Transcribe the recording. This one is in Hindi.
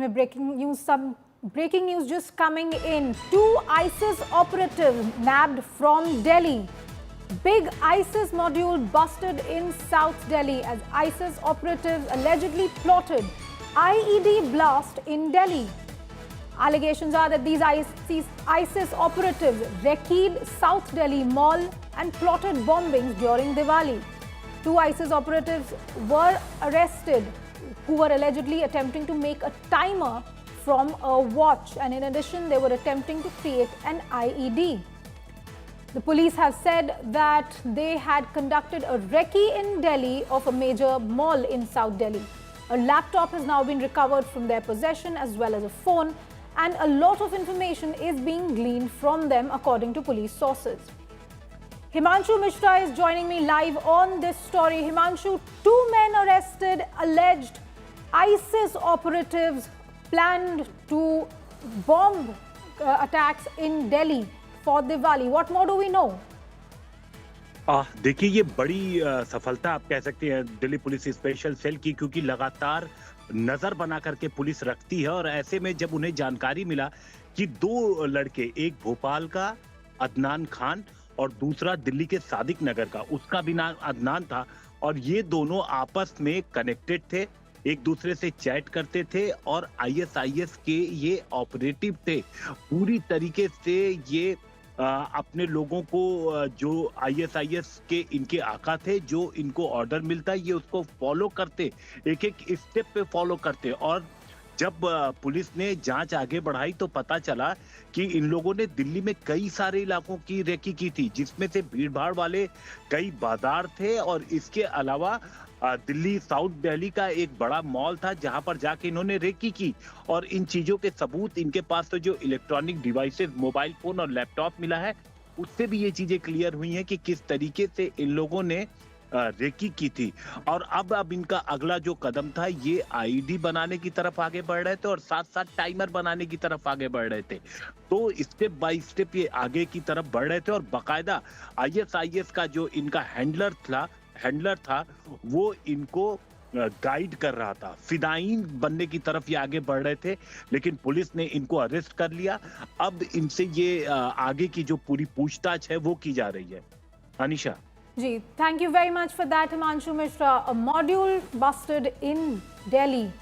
में breaking news just coming in. Two ISIS operatives nabbed from Delhi. Big ISIS module busted in South Delhi as ISIS operatives allegedly plotted IED blast in Delhi. Allegations are that these ISIS operatives recce'd South Delhi Mall and plotted bombings during Diwali. Two ISIS operatives were arrested who were allegedly attempting to make a timer from a watch, and in addition they were attempting to create an IED. The police have said that they had conducted a recce in Delhi of a major mall in South Delhi. A laptop has now been recovered from their possession as well as a phone, and a lot of information is being gleaned from them according to police sources. Himanshu Mishra is joining me live on this story. Himanshu, two men arrested, alleged ISIS operatives planned to bomb attacks in Delhi for Diwali. What more do we know? देखिए, ये बड़ी सफलता आप कह सकते हैं दिल्ली पुलिस स्पेशल सेल की, क्योंकि लगातार नजर बना करके पुलिस रखती है। और ऐसे में जब उन्हें जानकारी मिला कि दो लड़के, एक भोपाल का अदनान खान और दूसरा दिल्ली के सादिक नगर का, उसका भी नाम अदनान था, और ये दोनों आपस में कनेक्टेड थे, एक दूसरे से चैट करते थे और आईएसआईएस के ये ऑपरेटिव थे। पूरी तरीके से ये अपने लोगों को, जो आईएसआईएस के इनके आका थे, जो इनको ऑर्डर मिलता है ये उसको फॉलो करते, एक एक स्टेप पे फॉलो करते। और जब पुलिस ने जांच आगे बढ़ाई तो पता चला कि इन लोगों ने दिल्ली में कई सारे इलाकों की रेकी की थी, जिसमें से भीड़-भाड़ वाले कई बाजार थे, और इसके अलावा दिल्ली साउथ दिल्ली का एक बड़ा मॉल था जहां पर जाके इन्होंने रेकी की। और इन चीजों के सबूत इनके पास तो जो इलेक्ट्रॉनिक डिवाइसेस, मोबाइल फोन और लैपटॉप मिला है, उससे भी ये चीजें क्लियर हुई हैं कि किस तरीके से इन लोगों ने रेकी की थी। और अब इनका अगला जो कदम था, ये आईडी बनाने की तरफ आगे बढ़ रहे थे और साथ साथ टाइमर बनाने की तरफ आगे बढ़ रहे थे। तो स्टेप बाय स्टेप ये आगे की तरफ बढ़ रहे थे, और बाकायदा आईएसआईएस का जो इनका हैंडलर था वो इनको गाइड कर रहा था। फिदायीन बनने की तरफ ये आगे बढ़ रहे थे, लेकिन पुलिस ने इनको अरेस्ट कर लिया। अब इनसे ये आगे की जो पूरी पूछताछ है वो की जा रही है। अनिशा जी, thank you very much for that, Himanshu Mishra. A module busted in Delhi